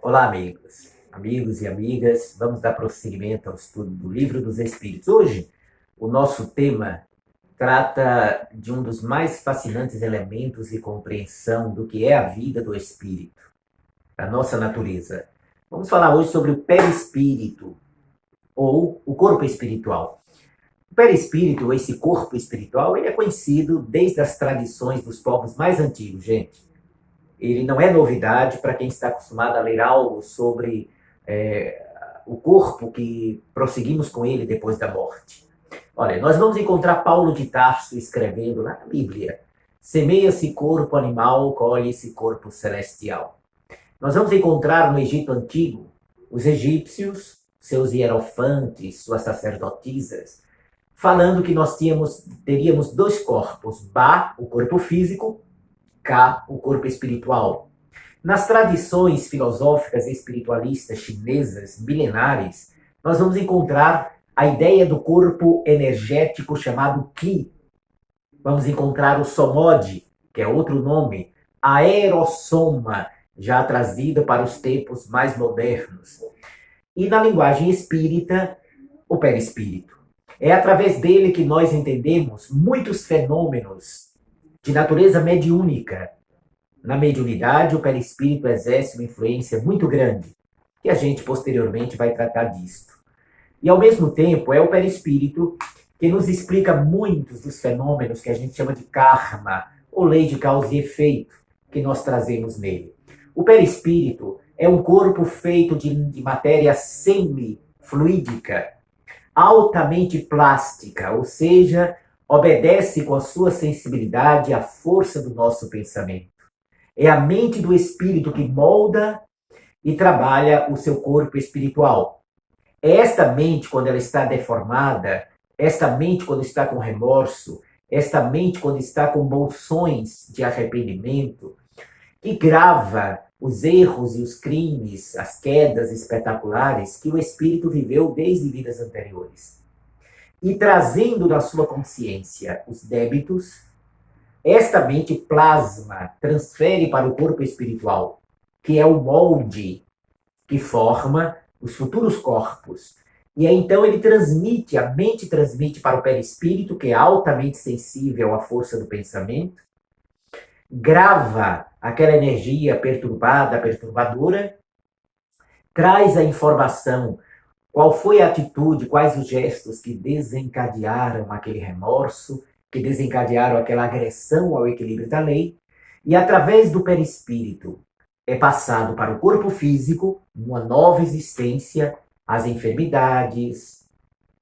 Olá, amigos e amigas. Vamos dar prosseguimento ao estudo do Livro dos Espíritos. Hoje, o nosso tema trata de um dos mais fascinantes elementos de compreensão do que é a vida do espírito, a nossa natureza. Vamos falar hoje sobre o perispírito, ou o corpo espiritual. O perispírito, esse corpo espiritual, ele é conhecido desde as tradições dos povos mais antigos, gente. Ele não é novidade para quem está acostumado a ler algo sobre o corpo que prosseguimos com ele depois da morte. Olha, nós vamos encontrar Paulo de Tarso escrevendo lá na Bíblia: semeia-se corpo animal, colhe-se corpo celestial. Nós vamos encontrar no Egito Antigo os egípcios, seus hierofantes, suas sacerdotisas, falando que nós teríamos dois corpos: Ba, o corpo físico, Ka, o corpo espiritual. Nas tradições filosóficas e espiritualistas chinesas milenares, nós vamos encontrar a ideia do corpo energético chamado Ki. Vamos encontrar o Somod, que é outro nome, a Aerossoma, já trazida para os tempos mais modernos. E na linguagem espírita, o perispírito. É através dele que nós entendemos muitos fenômenos de natureza mediúnica. Na mediunidade, o perispírito exerce uma influência muito grande, que a gente posteriormente vai tratar disto. E ao mesmo tempo, é o perispírito que nos explica muitos dos fenômenos que a gente chama de karma, ou lei de causa e efeito, que nós trazemos nele. O perispírito é um corpo feito de matéria semifluídica, altamente plástica, ou seja, obedece com a sua sensibilidade à força do nosso pensamento. É a mente do espírito que molda e trabalha o seu corpo espiritual. É esta mente, quando ela está deformada, esta mente quando está com remorso, esta mente quando está com bolsões de arrependimento, que grava os erros e os crimes, as quedas espetaculares que o espírito viveu desde vidas anteriores. E trazendo na sua consciência os débitos, esta mente plasma, transfere para o corpo espiritual, que é o molde que forma os futuros corpos. E aí então a mente transmite para o perispírito, que é altamente sensível à força do pensamento, grava aquela energia perturbada, perturbadora, traz a informação. Qual foi a atitude, quais os gestos que desencadearam aquele remorso, que desencadearam aquela agressão ao equilíbrio da lei, e através do perispírito é passado para o corpo físico, uma nova existência, as enfermidades,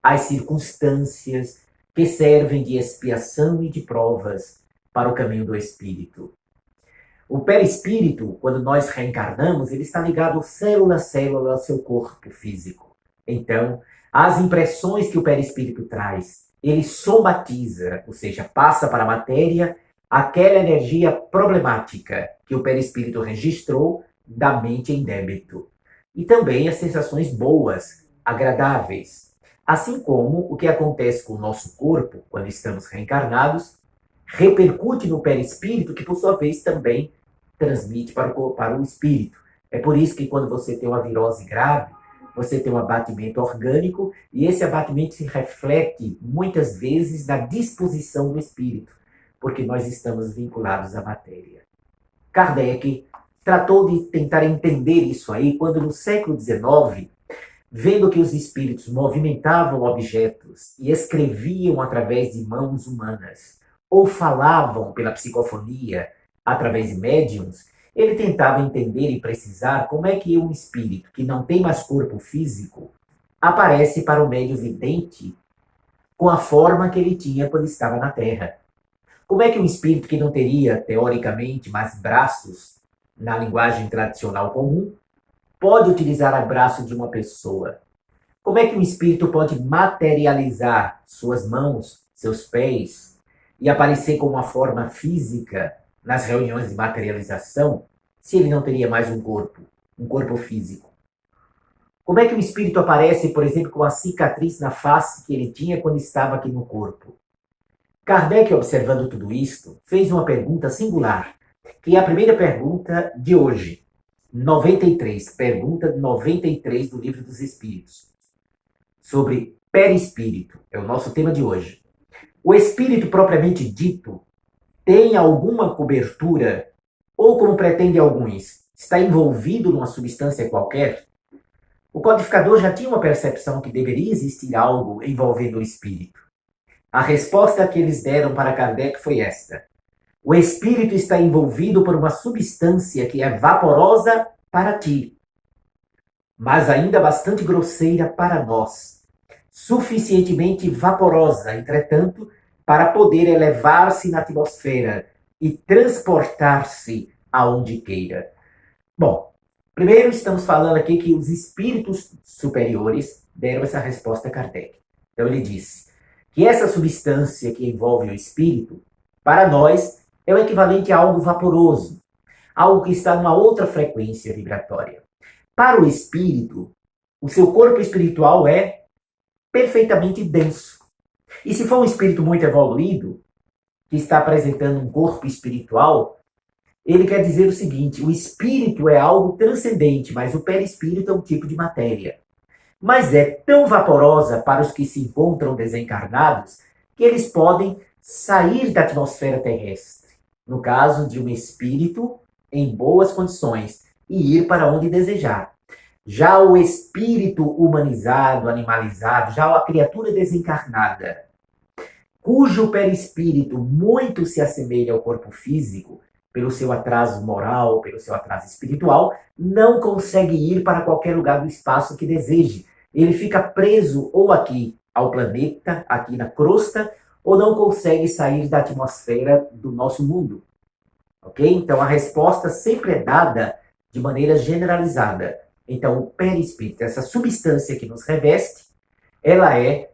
as circunstâncias que servem de expiação e de provas para o caminho do espírito. O perispírito, quando nós reencarnamos, ele está ligado célula a célula ao seu corpo físico. Então, as impressões que o perispírito traz, ele somatiza, ou seja, passa para a matéria aquela energia problemática que o perispírito registrou da mente em débito. E também as sensações boas, agradáveis. Assim como o que acontece com o nosso corpo, quando estamos reencarnados, repercute no perispírito, que por sua vez também transmite para o espírito. É por isso que quando você tem uma virose grave, você tem um abatimento orgânico, e esse abatimento se reflete muitas vezes na disposição do espírito, porque nós estamos vinculados à matéria. Kardec tratou de tentar entender isso aí, quando no século XIX, vendo que os espíritos movimentavam objetos e escreviam através de mãos humanas, ou falavam pela psicofonia através de médiums, ele tentava entender e precisar como é que um espírito que não tem mais corpo físico aparece para o médium vidente com a forma que ele tinha quando estava na Terra. Como é que um espírito que não teria, teoricamente, mais braços, na linguagem tradicional comum, pode utilizar o braço de uma pessoa? Como é que um espírito pode materializar suas mãos, seus pés, e aparecer com uma forma física nas reuniões de materialização, se ele não teria mais um corpo físico? Como é que o espírito aparece, por exemplo, com a cicatriz na face que ele tinha quando estava aqui no corpo? Kardec, observando tudo isto, fez uma pergunta singular, que é a primeira pergunta de hoje. 93, pergunta 93 do Livro dos Espíritos, sobre perispírito, é o nosso tema de hoje. O espírito propriamente dito tem alguma cobertura, ou como pretendem alguns, está envolvido numa substância qualquer? O codificador já tinha uma percepção que deveria existir algo envolvendo o espírito. A resposta que eles deram para Kardec foi esta: o espírito está envolvido por uma substância que é vaporosa para ti, mas ainda bastante grosseira para nós. Suficientemente vaporosa, entretanto, para poder elevar-se na atmosfera e transportar-se aonde queira. Bom, primeiro estamos falando aqui que os espíritos superiores deram essa resposta a Kardec. Então ele disse que essa substância que envolve o espírito, para nós, é o equivalente a algo vaporoso, algo que está numa outra frequência vibratória. Para o espírito, o seu corpo espiritual é perfeitamente denso. E se for um espírito muito evoluído, que está apresentando um corpo espiritual, ele quer dizer o seguinte: o espírito é algo transcendente, mas o perispírito é um tipo de matéria. Mas é tão vaporosa para os que se encontram desencarnados que eles podem sair da atmosfera terrestre, no caso de um espírito em boas condições, e ir para onde desejar. Já o espírito humanizado, animalizado, já a criatura desencarnada, cujo perispírito muito se assemelha ao corpo físico, pelo seu atraso moral, pelo seu atraso espiritual, não consegue ir para qualquer lugar do espaço que deseje. Ele fica preso ou aqui ao planeta, aqui na crosta, ou não consegue sair da atmosfera do nosso mundo. Ok? Então a resposta sempre é dada de maneira generalizada. Então o perispírito, essa substância que nos reveste, ela é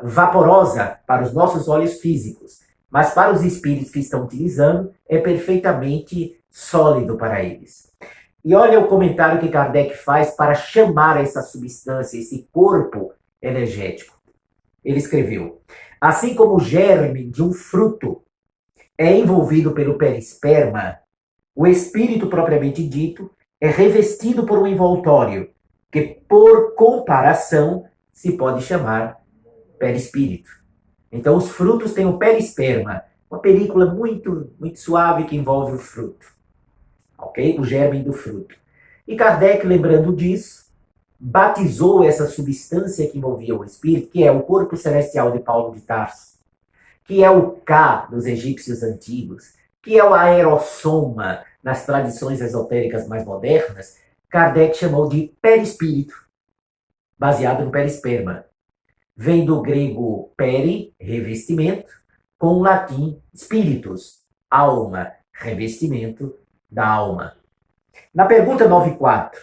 vaporosa para os nossos olhos físicos, mas para os espíritos que estão utilizando, é perfeitamente sólido para eles. E olha o comentário que Kardec faz para chamar essa substância, esse corpo energético. Ele escreveu: assim como o germe de um fruto é envolvido pelo perisperma, o espírito propriamente dito é revestido por um envoltório, que por comparação se pode chamar perispírito. Então os frutos têm o perisperma, uma película muito suave que envolve o fruto. Ok? O germe do fruto. E Kardec, lembrando disso, batizou essa substância que envolvia o espírito, que é o corpo celestial de Paulo de Tarso, que é o Ka dos egípcios antigos, que é o aerossoma nas tradições esotéricas mais modernas. Kardec chamou de perispírito, baseado no perisperma. Vem do grego peri, revestimento, com o latim spiritus, alma, revestimento da alma. Na pergunta 94,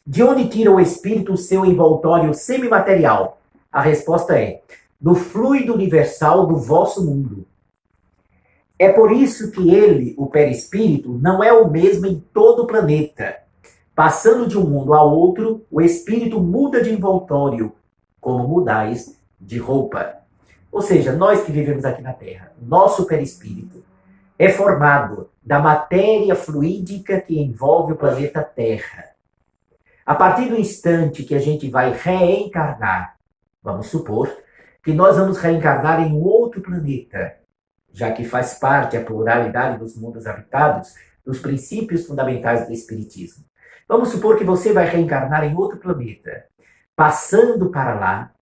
de onde tira o espírito o seu envoltório semimaterial? A resposta é: do fluido universal do vosso mundo. É por isso que ele, o perispírito, não é o mesmo em todo o planeta. Passando de um mundo a outro, o espírito muda de envoltório, como mudais de roupa. Ou seja, nós que vivemos aqui na Terra, nosso perispírito é formado da matéria fluídica que envolve o planeta Terra. A partir do instante que a gente vai reencarnar, vamos supor que nós vamos reencarnar em um outro planeta, já que faz parte a pluralidade dos mundos habitados dos princípios fundamentais do Espiritismo. Vamos supor que você vai reencarnar em outro planeta. Passando para lá,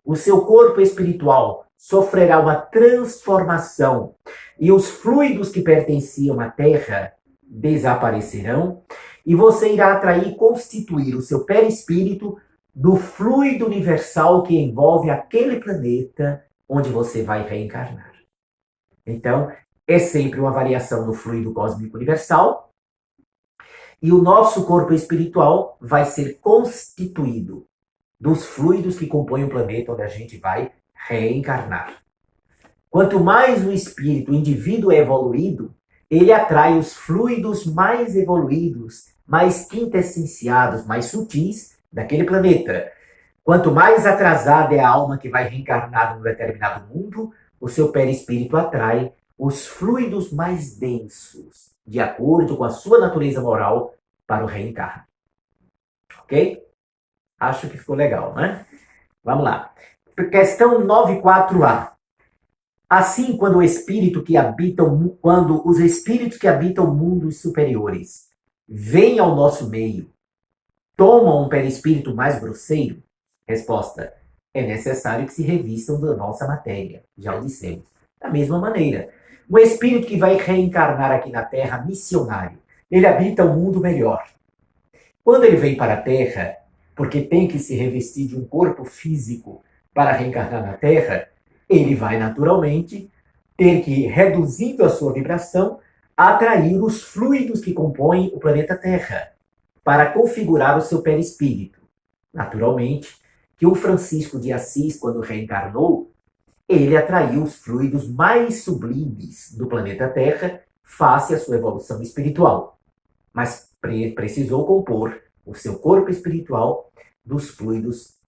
o seu corpo espiritual sofrerá uma transformação e os fluidos que pertenciam à Terra desaparecerão e você irá atrair e constituir o seu perispírito do fluido universal que envolve aquele planeta onde você vai reencarnar. Então, é sempre uma variação do fluido cósmico universal e o nosso corpo espiritual vai ser constituído dos fluidos que compõem o planeta onde a gente vai reencarnar. Quanto mais o espírito, o indivíduo é evoluído, ele atrai os fluidos mais evoluídos, mais quintessenciados, mais sutis daquele planeta. Quanto mais atrasada é a alma que vai reencarnar num determinado mundo, o seu perispírito atrai os fluidos mais densos, de acordo com a sua natureza moral, para o reencarno. Ok? Acho que ficou legal, né? Vamos lá. Questão 94A. Assim, quando os espíritos que habitam mundos superiores vêm ao nosso meio, tomam um perispírito mais grosseiro? Resposta: é necessário que se revistam da nossa matéria. Já o dissemos. Da mesma maneira, um espírito que vai reencarnar aqui na Terra, missionário, ele habita um mundo melhor. Quando ele vem para a Terra, porque tem que se revestir de um corpo físico para reencarnar na Terra, ele vai naturalmente ter que, reduzindo a sua vibração, atrair os fluidos que compõem o planeta Terra, para configurar o seu perispírito. Naturalmente, que o Francisco de Assis, quando reencarnou, ele atraiu os fluidos mais sublimes do planeta Terra face à sua evolução espiritual. Mas precisou compor o seu corpo espiritual dos fluidos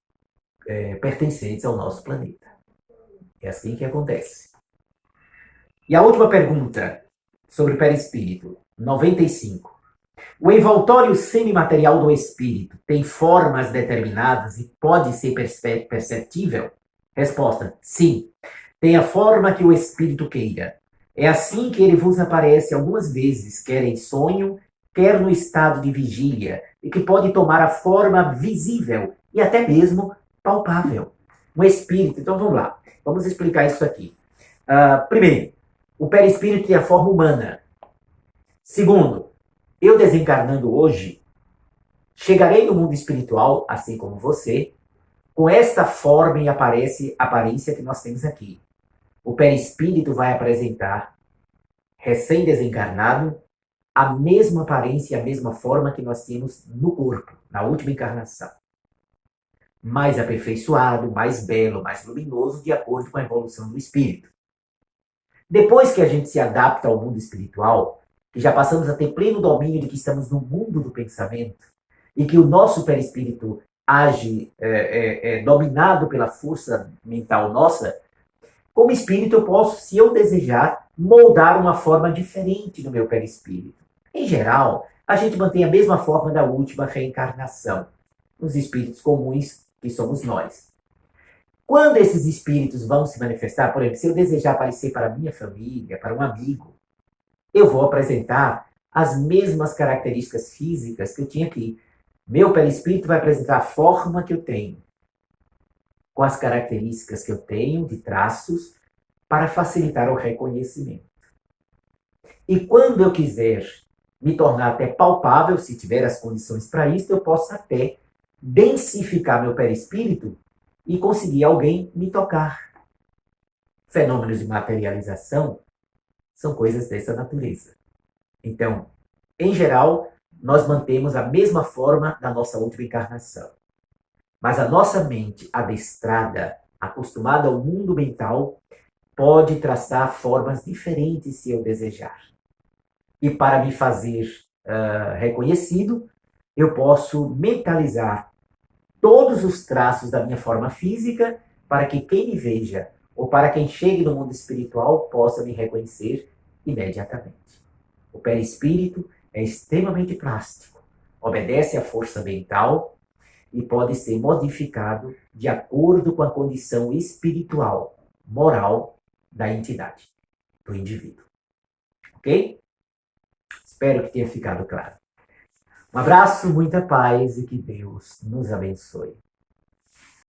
pertencentes ao nosso planeta. É assim que acontece. E a última pergunta sobre o perispírito, 95. O envoltório semimaterial do espírito tem formas determinadas e pode ser perceptível? Resposta: sim. Tem a forma que o espírito queira. É assim que ele vos aparece algumas vezes, quer em sonho, quer no estado de vigília, e que pode tomar a forma visível e até mesmo palpável. Um espírito, então vamos lá, vamos explicar isso aqui. Primeiro, o perispírito tem a forma humana. Segundo, eu desencarnando hoje, chegarei no mundo espiritual, assim como você, com esta forma e aparência que nós temos aqui. O perispírito vai apresentar, recém-desencarnado, a mesma aparência e a mesma forma que nós tínhamos no corpo, na última encarnação. Mais aperfeiçoado, mais belo, mais luminoso, de acordo com a evolução do espírito. Depois que a gente se adapta ao mundo espiritual, que já passamos a ter pleno domínio de que estamos no mundo do pensamento, e que o nosso perispírito age dominado pela força mental nossa, como espírito eu posso, se eu desejar, moldar uma forma diferente do meu perispírito. Em geral, a gente mantém a mesma forma da última reencarnação, os espíritos comuns que somos nós. Quando esses espíritos vão se manifestar, por exemplo, se eu desejar aparecer para a minha família, para um amigo, eu vou apresentar as mesmas características físicas que eu tinha aqui. Meu perispírito vai apresentar a forma que eu tenho, com as características que eu tenho de traços, para facilitar o reconhecimento. E quando eu quiser me tornar até palpável, se tiver as condições para isso, eu posso até densificar meu perispírito e conseguir alguém me tocar. Fenômenos de materialização são coisas dessa natureza. Então, em geral, nós mantemos a mesma forma da nossa última encarnação. Mas a nossa mente adestrada, acostumada ao mundo mental, pode traçar formas diferentes se eu desejar. E para me fazer reconhecido, eu posso mentalizar todos os traços da minha forma física para que quem me veja ou para quem chegue no mundo espiritual possa me reconhecer imediatamente. O perispírito é extremamente plástico, obedece à força mental e pode ser modificado de acordo com a condição espiritual, moral da entidade, do indivíduo. Ok? Espero que tenha ficado claro. Um abraço, muita paz e que Deus nos abençoe.